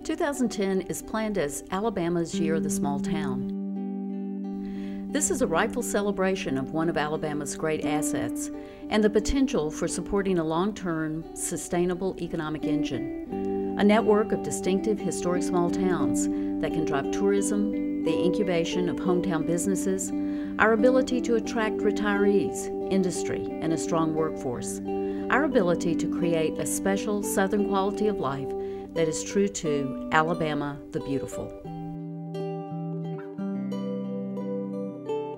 2010 is planned as Alabama's Year of the Small Town. This is a rightful celebration of one of Alabama's great assets and the potential for supporting a long-term, sustainable economic engine, a network of distinctive historic small towns that can drive tourism, the incubation of hometown businesses, our ability to attract retirees, industry, and a strong workforce, our ability to create a special Southern quality of life that is true to Alabama the Beautiful.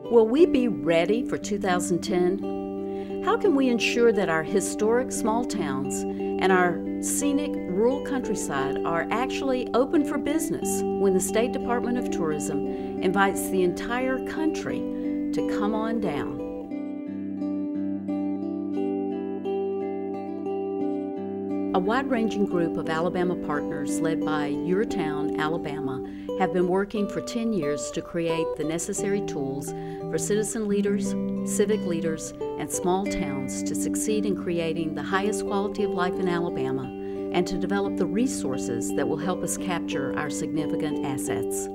Will we be ready for 2010? How can we ensure that our historic small towns and our scenic rural countryside are actually open for business when the State Department of Tourism invites the entire country to come on down? A wide-ranging group of Alabama partners led by Your Town, Alabama, have been working for 10 years to create the necessary tools for citizen leaders, civic leaders, and small towns to succeed in creating the highest quality of life in Alabama and to develop the resources that will help us capture our significant assets.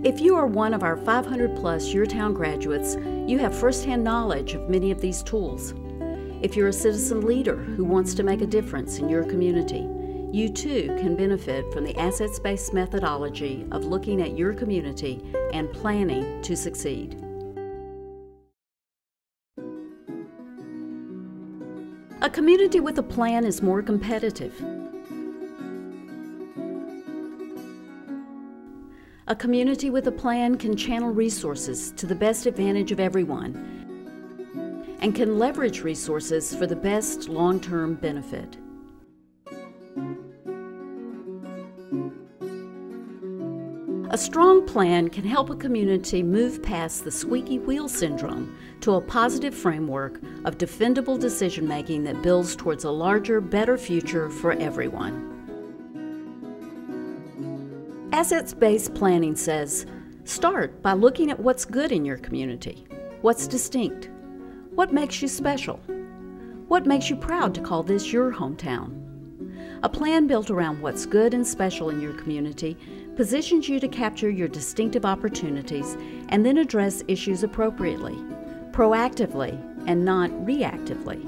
If you are one of our 500-plus Your Town graduates, you have firsthand knowledge of many of these tools. If you're a citizen leader who wants to make a difference in your community, you too can benefit from the assets-based methodology of looking at your community and planning to succeed. A community with a plan is more competitive. A community with a plan can channel resources to the best advantage of everyone and can leverage resources for the best long-term benefit. A strong plan can help a community move past the squeaky wheel syndrome to a positive framework of defendable decision-making that builds towards a larger, better future for everyone. Assets-based planning says, start by looking at what's good in your community, what's distinct, what makes you special, what makes you proud to call this your hometown. A plan built around what's good and special in your community positions you to capture your distinctive opportunities and then address issues appropriately, proactively, and not reactively.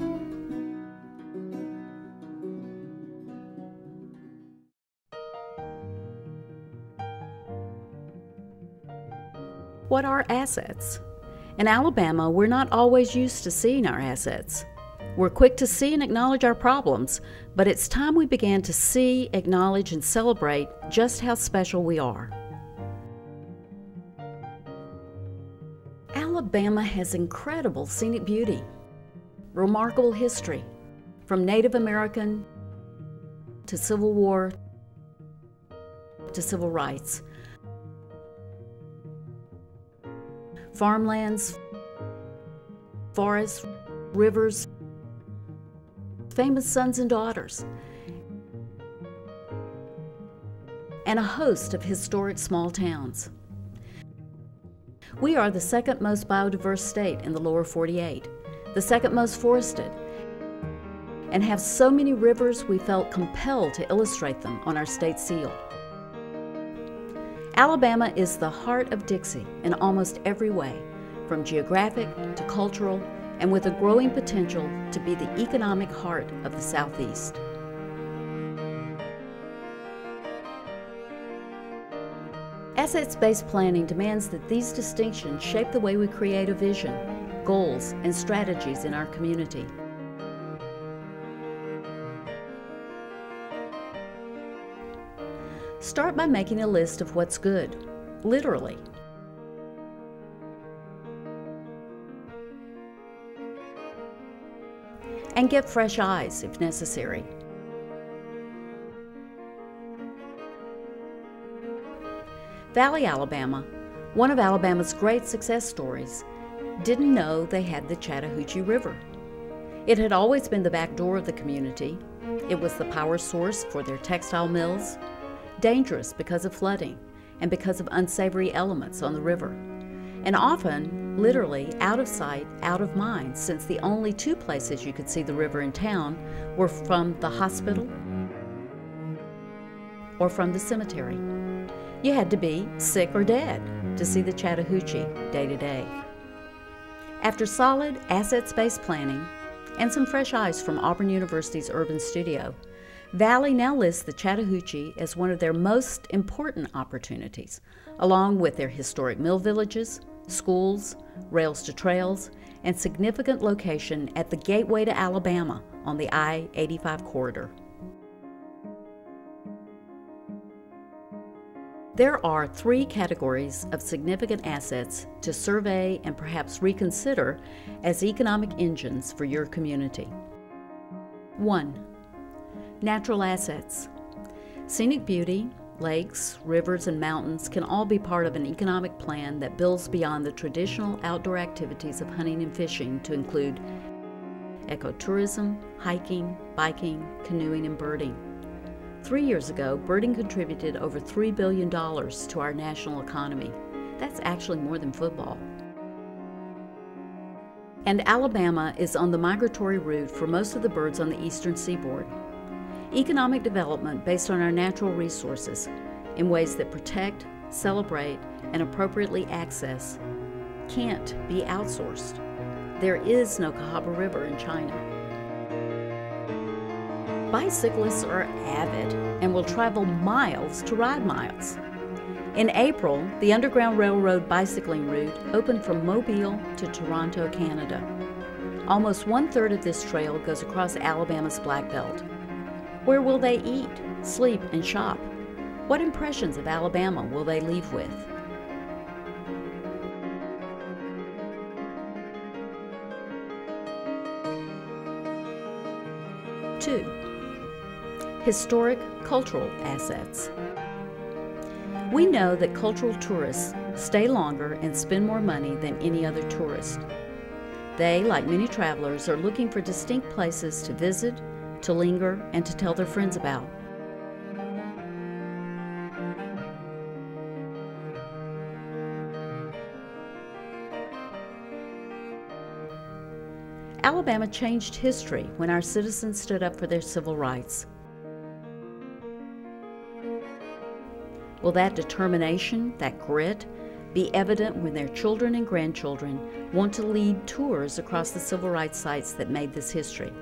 What are assets? In Alabama, we're not always used to seeing our assets. We're quick to see and acknowledge our problems, but it's time we began to see, acknowledge, and celebrate just how special we are. Alabama has incredible scenic beauty, remarkable history, from Native American to Civil War to civil rights. Farmlands, forests, rivers, famous sons and daughters, and a host of historic small towns. We are the second most biodiverse state in the lower 48, the second most forested, and have so many rivers we felt compelled to illustrate them on our state seal. Alabama is the heart of Dixie in almost every way, from geographic to cultural, and with a growing potential to be the economic heart of the Southeast. Assets-based planning demands that these distinctions shape the way we create a vision, goals, and strategies in our community. Start by making a list of what's good, literally. And get fresh eyes if necessary. Valley, Alabama, one of Alabama's great success stories, didn't know they had the Chattahoochee River. It had always been the back door of the community. It was the power source for their textile mills, dangerous because of flooding and because of unsavory elements on the river, and often literally out of sight, out of mind, since the only two places you could see the river in town were from the hospital or from the cemetery. You had to be sick or dead to see the Chattahoochee day to day. After solid assets-based planning and some fresh eyes from Auburn University's Urban Studio, Valley now lists the Chattahoochee as one of their most important opportunities, along with their historic mill villages, schools, rails to trails, and significant location at the gateway to Alabama on the I-85 corridor. There are three categories of significant assets to survey and perhaps reconsider as economic engines for your community. 1. Natural assets. Scenic beauty, lakes, rivers, and mountains can all be part of an economic plan that builds beyond the traditional outdoor activities of hunting and fishing to include ecotourism, hiking, biking, canoeing, and birding. 3 years ago, birding contributed over $3 billion to our national economy. That's actually more than football. And Alabama is on the migratory route for most of the birds on the eastern seaboard. Economic development based on our natural resources in ways that protect, celebrate, and appropriately access can't be outsourced. There is no Cahaba River in China. Bicyclists are avid and will travel miles to ride miles. In April, the Underground Railroad bicycling route opened from Mobile to Toronto, Canada. Almost 1/3 of this trail goes across Alabama's Black Belt. Where will they eat, sleep, and shop? What impressions of Alabama will they leave with? Two, historic cultural assets. We know that cultural tourists stay longer and spend more money than any other tourist. They, like many travelers, are looking for distinct places to visit, to linger, and to tell their friends about. Alabama changed history when our citizens stood up for their civil rights. Will that determination, that grit, be evident when their children and grandchildren want to lead tours across the civil rights sites that made this history?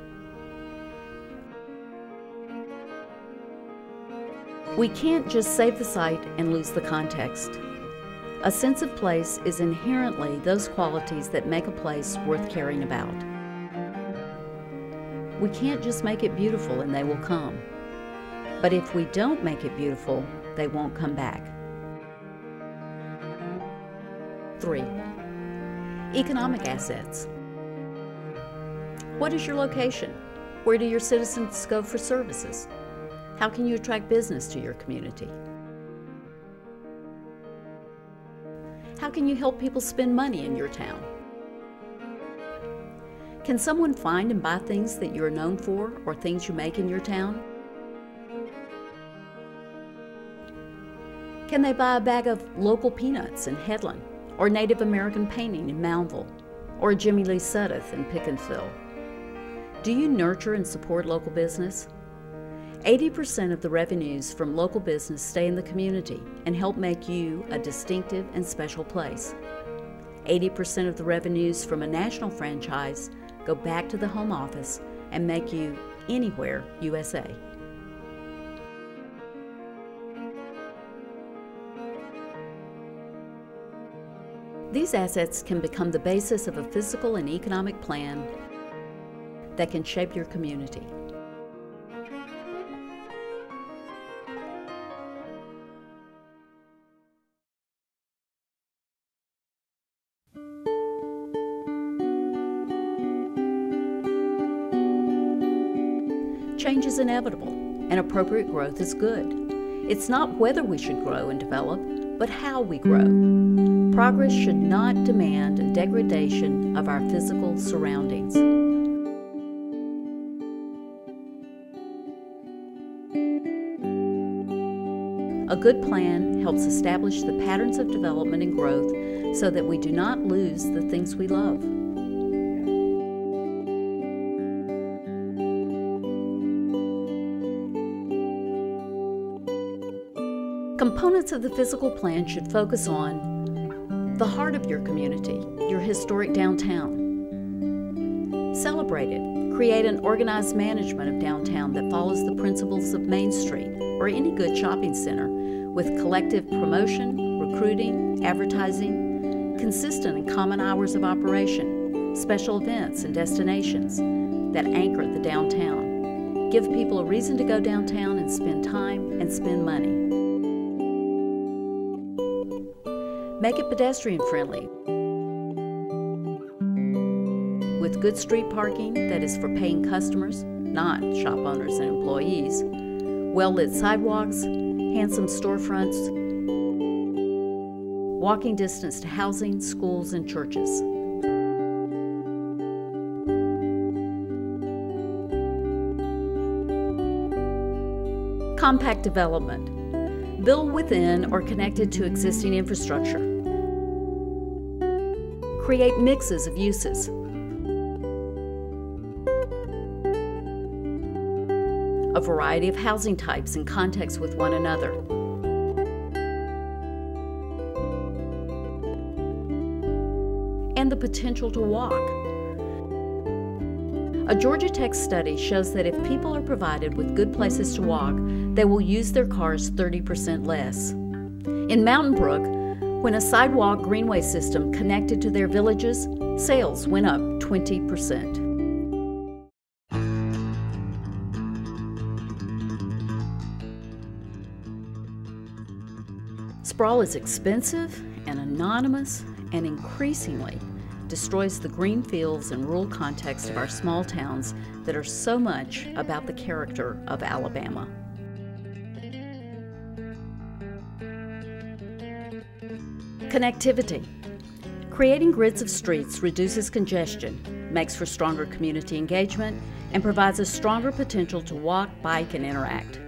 We can't just save the site and lose the context. A sense of place is inherently those qualities that make a place worth caring about. We can't just make it beautiful and they will come. But if we don't make it beautiful, they won't come back. 3. Economic assets. What is your location? Where do your citizens go for services? How can you attract business to your community? How can you help people spend money in your town? Can someone find and buy things that you're known for or things you make in your town? Can they buy a bag of local peanuts in Headland, or Native American painting in Moundville, or Jimmy Lee Sudduth in Pickensville? Do you nurture and support local business? 80% of the revenues from local business stay in the community and help make you a distinctive and special place. 80% of the revenues from a national franchise go back to the home office and make you anywhere USA. These assets can become the basis of a physical and economic plan that can shape your community. Change is inevitable, and appropriate growth is good. It's not whether we should grow and develop, but how we grow. Progress should not demand a degradation of our physical surroundings. A good plan helps establish the patterns of development and growth so that we do not lose the things we love. Components of the physical plan should focus on the heart of your community, your historic downtown. Celebrate it. Create an organized management of downtown that follows the principles of Main Street or any good shopping center, with collective promotion, recruiting, advertising, consistent and common hours of operation, special events and destinations that anchor the downtown. Give people a reason to go downtown and spend time and spend money. Make it pedestrian friendly with good street parking that is for paying customers, not shop owners and employees, well-lit sidewalks, handsome storefronts, walking distance to housing, schools, and churches. Compact development. Build within or connected to existing infrastructure. Create mixes of uses. A variety of housing types in context with one another. And the potential to walk. A Georgia Tech study shows that if people are provided with good places to walk, they will use their cars 30% less. In Mountain Brook, when a sidewalk greenway system connected to their villages, sales went up 20%. Sprawl is expensive and anonymous and increasingly destroys the green fields and rural context of our small towns that are so much about the character of Alabama. Connectivity. Creating grids of streets reduces congestion, makes for stronger community engagement, and provides a stronger potential to walk, bike, and interact.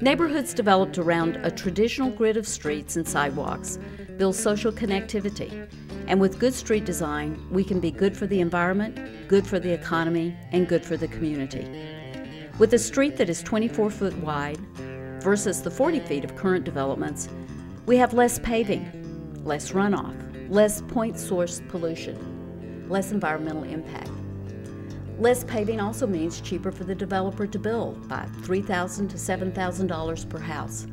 Neighborhoods developed around a traditional grid of streets and sidewalks build social connectivity, and with good street design, we can be good for the environment, good for the economy, and good for the community. With a street that is 24 foot wide versus the 40 feet of current developments, we have less paving, less runoff, less point source pollution, less environmental impact. Less paving also means cheaper for the developer to build by $3,000 to $7,000 per house,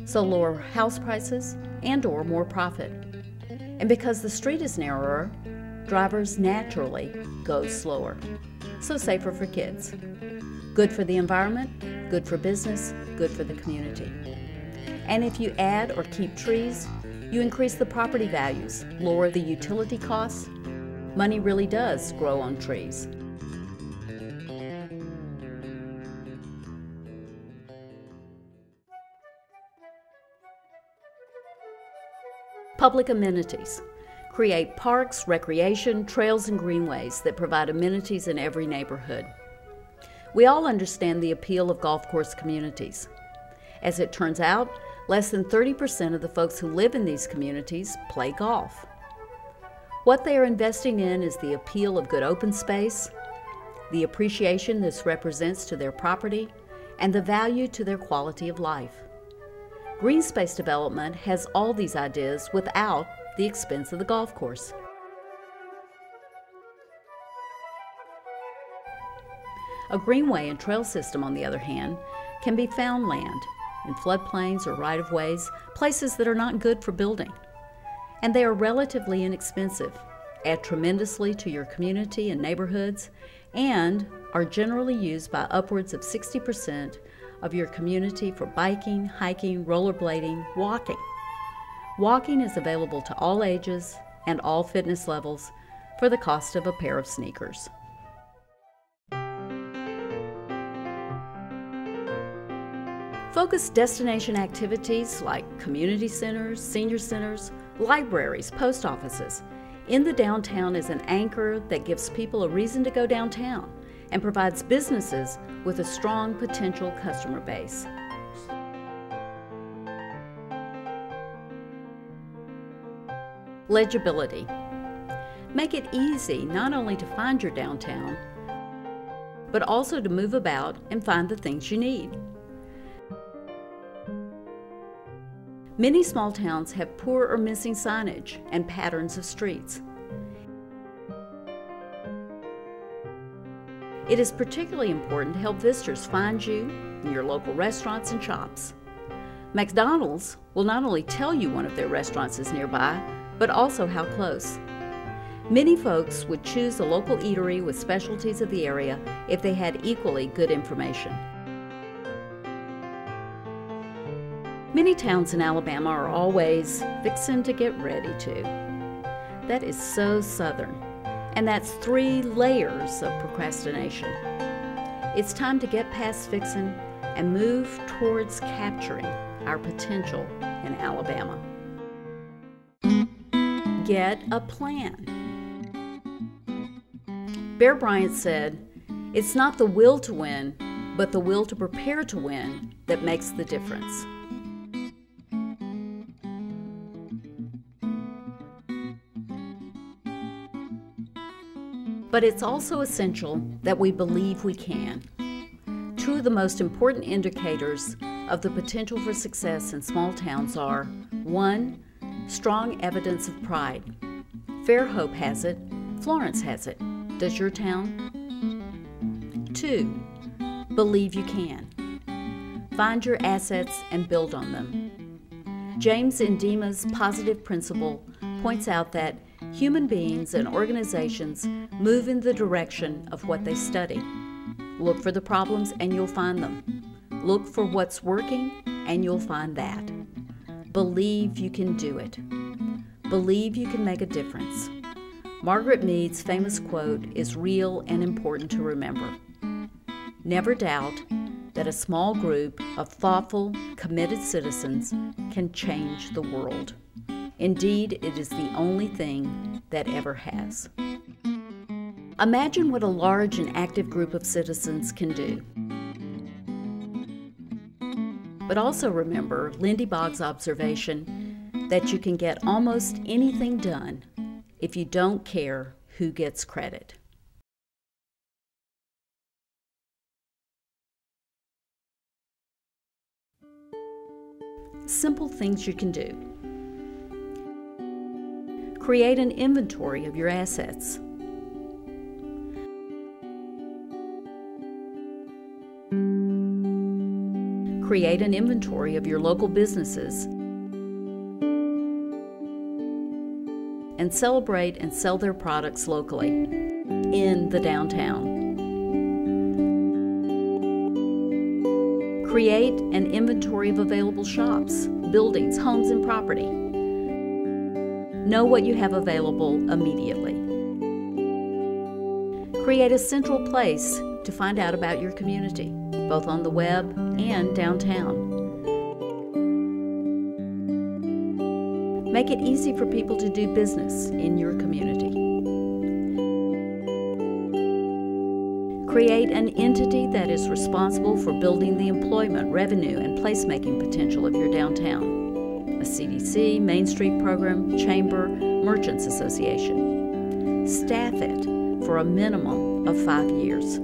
so lower house prices and/or more profit. And because the street is narrower, drivers naturally go slower, so safer for kids. Good for the environment, good for business, good for the community. And if you add or keep trees, you increase the property values, lower the utility costs. Money really does grow on trees. Public amenities. Create parks, recreation, trails, and greenways that provide amenities in every neighborhood. We all understand the appeal of golf course communities. As it turns out, less than 30% of the folks who live in these communities play golf. What they are investing in is the appeal of good open space, the appreciation this represents to their property, and the value to their quality of life. Green space development has all these ideas without the expense of the golf course. A greenway and trail system, on the other hand, can be found land in floodplains or right-of-ways, places that are not good for building. And they are relatively inexpensive, add tremendously to your community and neighborhoods, and are generally used by upwards of 60% of your community for biking, hiking, rollerblading, walking. Walking is available to all ages and all fitness levels for the cost of a pair of sneakers. Focus destination activities like community centers, senior centers, libraries, post offices in the downtown as an anchor that gives people a reason to go downtown and provides businesses with a strong potential customer base. Legibility. Make it easy not only to find your downtown, but also to move about and find the things you need. Many small towns have poor or missing signage and patterns of streets. It is particularly important to help visitors find you in your local restaurants and shops. McDonald's will not only tell you one of their restaurants is nearby, but also how close. Many folks would choose a local eatery with specialties of the area if they had equally good information. Many towns in Alabama are always fixin' to get ready to. That is so Southern, and that's 3 layers of procrastination. It's time to get past fixin' and move towards capturing our potential in Alabama. Get a plan. Bear Bryant said, "It's not the will to win, but the will to prepare to win that makes the difference." But it's also essential that we believe we can. 2 of the most important indicators of the potential for success in small towns are: 1, strong evidence of pride. Fairhope has it, Florence has it. Does your town? 2, believe you can. Find your assets and build on them. James Ndima's positive principle points out that human beings and organizations move in the direction of what they study. Look for the problems and you'll find them. Look for what's working and you'll find that. Believe you can do it. Believe you can make a difference. Margaret Mead's famous quote is real and important to remember. Never doubt that a small group of thoughtful, committed citizens can change the world. Indeed, it is the only thing that ever has. Imagine what a large and active group of citizens can do. But also remember Lindy Boggs' observation that you can get almost anything done if you don't care who gets credit. Simple things you can do. Create an inventory of your assets. Create an inventory of your local businesses. And celebrate and sell their products locally in the downtown. Create an inventory of available shops, buildings, homes, and property. Know what you have available immediately. Create a central place to find out about your community, both on the web and downtown. Make it easy for people to do business in your community. Create an entity that is responsible for building the employment, revenue, and placemaking potential of your downtown. A CDC, Main Street program, chamber, merchants association. Staff it for a minimum of 5 years.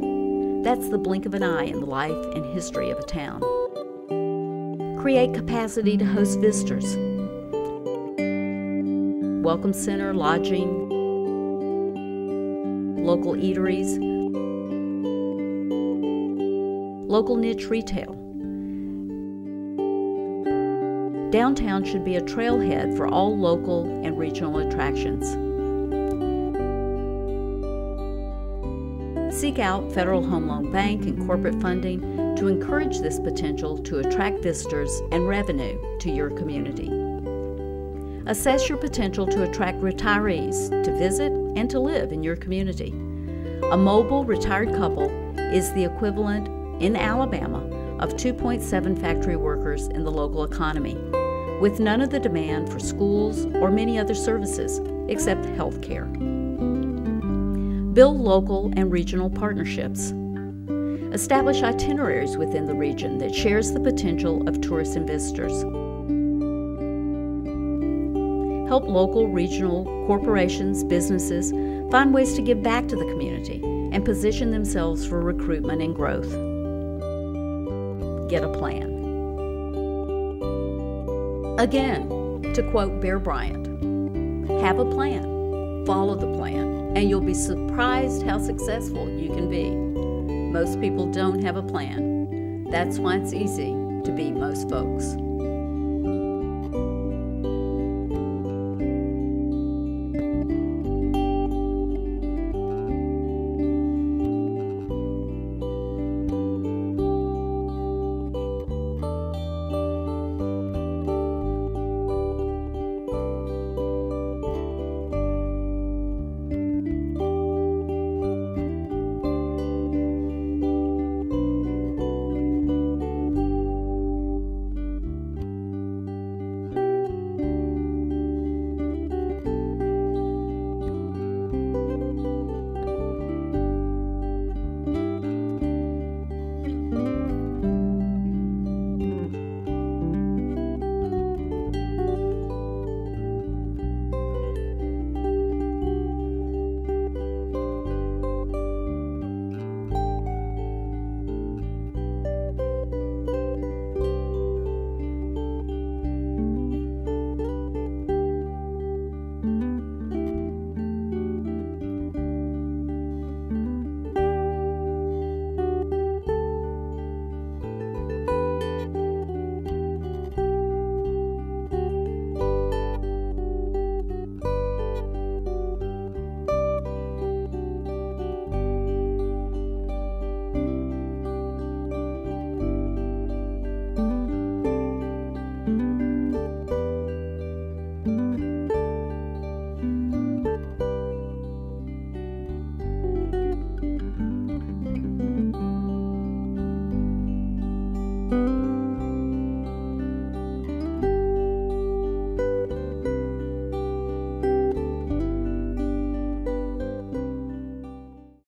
That's the blink of an eye in the life and history of a town. Create capacity to host visitors. Welcome center, lodging, local eateries, local niche retail. Downtown should be a trailhead for all local and regional attractions. Seek out Federal Home Loan Bank and corporate funding to encourage this potential to attract visitors and revenue to your community. Assess your potential to attract retirees to visit and to live in your community. A mobile retired couple is the equivalent in Alabama of 2.7 factory workers in the local economy, with none of the demand for schools or many other services except health care. Build local and regional partnerships. Establish itineraries within the region that shares the potential of tourists and visitors. help local, regional, corporations, businesses find ways to give back to the community and position themselves for recruitment and growth. Get a plan. Again, to quote Bear Bryant, have a plan, follow the plan, and you'll be surprised how successful you can be. Most people don't have a plan. That's why it's easy to beat most folks.